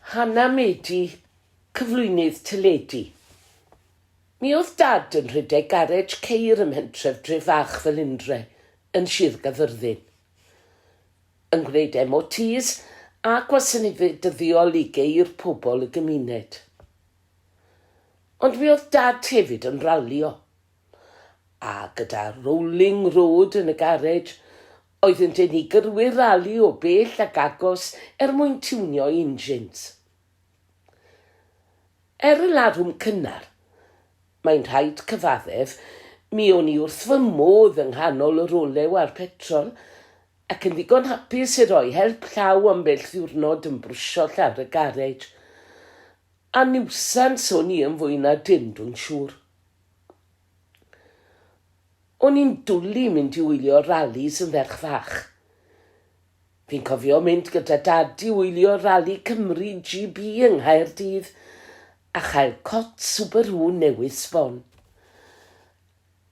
Hana Medi, cyflynydd teledu. Mi oedd dad yn rhedeg garej ceir ym Hydref dre fach fel Undre, yn Sir Gaerfyrddin. Yn gwneud MOTs a gwasanaethau dyddiol i geir pobl y gymuned. Ond mi oedd dad hefyd yn Ralio. A gyda rolling road yn y garej, oedd yn denu gyrwyr rali o bell ac agos mwyn tiwnio engines. Y larwm cynnar, mae'n rhaid cyfaddef, mi o'n i wrth fy modd yng nghanol yr olew a'r petrol, ac yn ddigon hapus i roi help llaw am bell ddiwrnod yn brwsio llawr y garej, a niwsans o'n i yn fwy na dim dwi'n siŵr. O'n i'n dwlu mynd i wylio ralis yn ferch fach. Fi'n cofio mynd gyda dad i wylio rali Cymru GB yng Nghaerdydd a chael cot Subaru newydd sbon.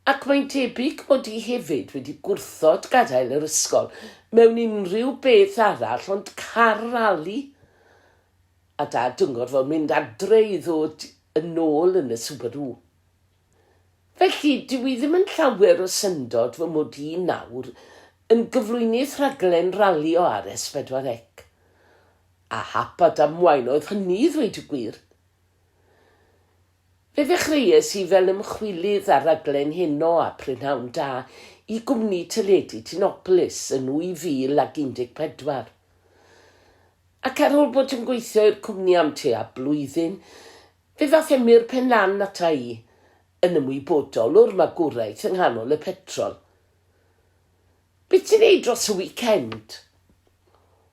Ac mae'n debyg bod i hefyd wedi gwrthod gadael yr ysgol mewn unrhyw beth arall ond car rali. A dad yn gorfod mynd adre i ddod yn ôl yn y Subaru. Felly, dwi ddim yn llawer o syndod fy mod i nawr yn gyflwynydd rhaglen Ralio ar S4C. A hap a damwain oedd hynny ddweud y gwir. Fe ddechreuais i fel ymchwilydd ar raglen heno a prynhawn da i gwmni teledu Tinopolis yn 2014. Ac ar ôl bod yn gweithio i'r cwmni am tua blwyddyn, fe ddath emyr penlan ata i yn ymwybodol o'r magwraeth yng nghanol y petrol. Beth ti'n neud dros y weekend?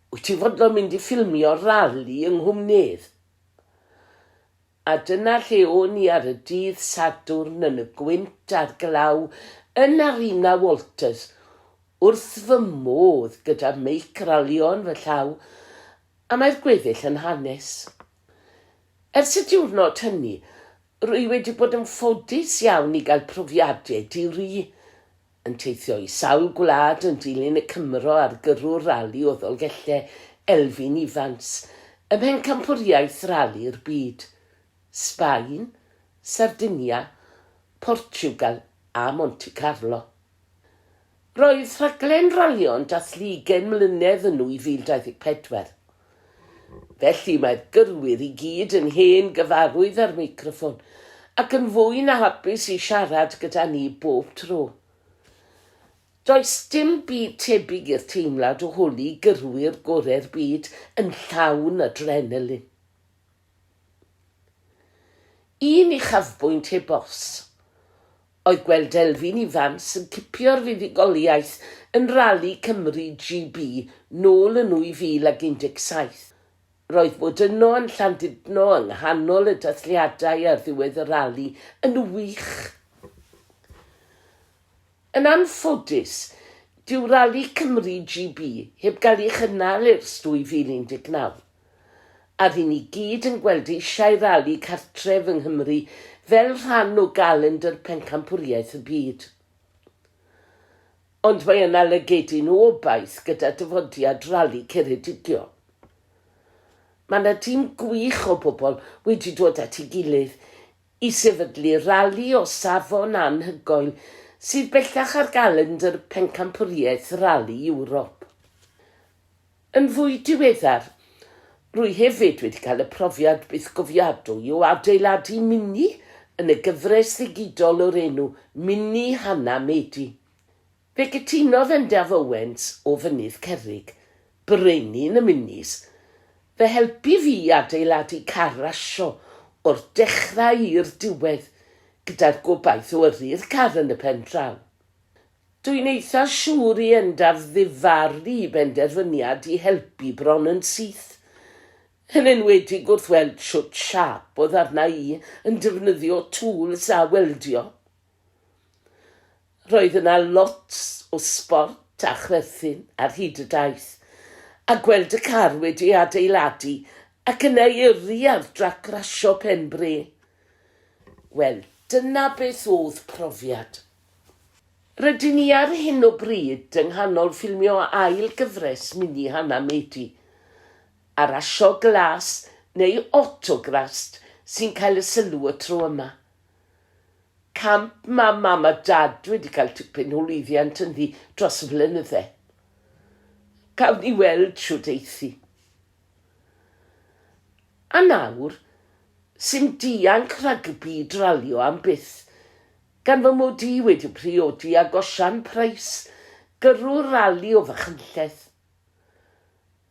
Wyt ti fodlon mynd i ffilmio rali yng Nghwmnedd? A dyna lle o'n i ar y dydd Sadwrn yn y gwynt a'r glaw yn Arena Walters, wrth fy modd gyda meic ralio yn fy llaw, a mae'r gweddill yn hanes. Ers y diwrnod hynny, rwy wedi bod yn ffodus iawn i gael profiadau diri, yn teithio i sawl gwlad yn dilyn y Cymro ar gyrrwr rali o Ddolgellau Elfyn Ifans, ym mhencampwriaeth rali'r byd, Sbaen, Sardinia, Portugal a Monte Carlo. Roedd rhaglen ralio'n dathlu 20 mlynedd yn 2024. Felly mae'r gyrwyr i gyd yn hen gyfarwydd ar meicroffon ac yn fwy na hapus i siarad gyda ni bob tro. Does dim byd tebyg i'r teimlad o holi gyrwyr gorau'r byd yn llawn adrenalin. Un uchafbwynt hebos oedd gweld Elfyn Ifans yn cipio'r fuddugoliaeth yn Rali Cymru GB nôl yn 2017. Roedd bod yno yn Llandudno yng nghanol y dathliadau ar ddiwedd y rali yn wych. Yn anffodus, dyw Rali Cymru GB heb gael ei chynnal ers 2019. A rydyn ni gyd yn gweld eisiau rali cartref yng Nghymru fel rhan o galendr pencampwriaeth y byd. Ond mae yna lygedyn o obaith gyda dyfodiad rali Ceredigion. Mae yna tîm gwych o bobl wedi dod at ei gilydd i sefydlu rali o safon anhygoel sydd bellach ar galendr pencampwriaeth rali Ewrop. Yn fwy diweddar, rwy hefyd wedi cael y profiad byth gofiadwy o adeiladu mini yn y gyfres ddigidol o'r enw Mini Hana Medi. Fe gytunodd Endaf Owens o Fynydd Cerrig, brenin y minis, fe helpu fi adeiladu car rasio o'r dechrau i'r diwedd gyda'r gobaith o yrru'r car yn y pen draw. Dwi'n eitha siŵr i Endaf ddifaru i benderfyniad i helpu bron yn syth. Yn enwedig wrth weld siwt siap oedd arna i yn defnyddio tools a weldio. Roedd yna lot o sbort a chwerthin ar hyd y daith, a gweld y car wedi adeiladu ac yna yrru ar drac rasio pen bre. Wel, dyna beth oedd profiad. Rydyn ni ar hyn o bryd yng nghanol ffilmio ail gyfres Mini Hana Medi, a rasio glas neu autograst sy'n cael y sylw y tro yma. Camp mae mam a dad wedi cael tipyn o lwyddiant yn ddi dros y flynyddau. Cawn ni weld siwt eithi. A nawr, sy'n dianc rygbi Ralio am byth, gan fy mod i wedi priodi a gosian preis gyrrwr Ralio Fachynlleth.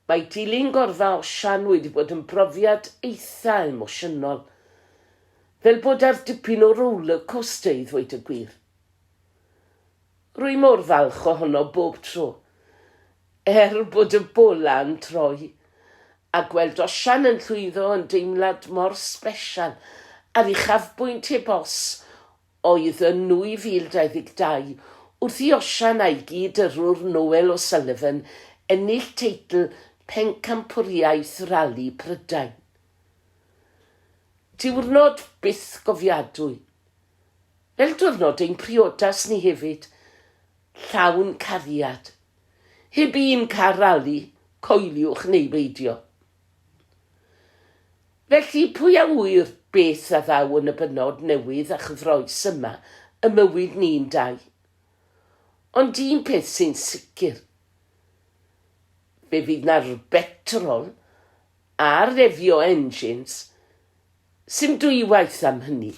Mae dilyn gorfa osian wedi bod yn brofiad eitha emosiynol, fel bod ar dipyn o roller coaster i ddweud y gwir. Rwy mor falch ohono bob tro, bod y bola yn troi, a gweld osian yn llwyddo yn deimlad mor sbesial ar uchafbwynt e-bos oedd yn 2022 wrth i osian a'i gydyrrwr Noel O'Sullivan ennill teitl pencampwriaeth rali Prydain. Diwrnod byth gofiadwy. Fel diwrnod ein priodas ni hefyd, llawn cariad. Heb un car rali, coeliwch neu beidio. Felly pwy a wyr beth a ddaw yn y bynod newydd a chyfroes yma y mywyd ni'n dau. Ond un peth sy'n sicr. Fe fydd na'r betrol a refio engines sy'n dwywaith am hynny.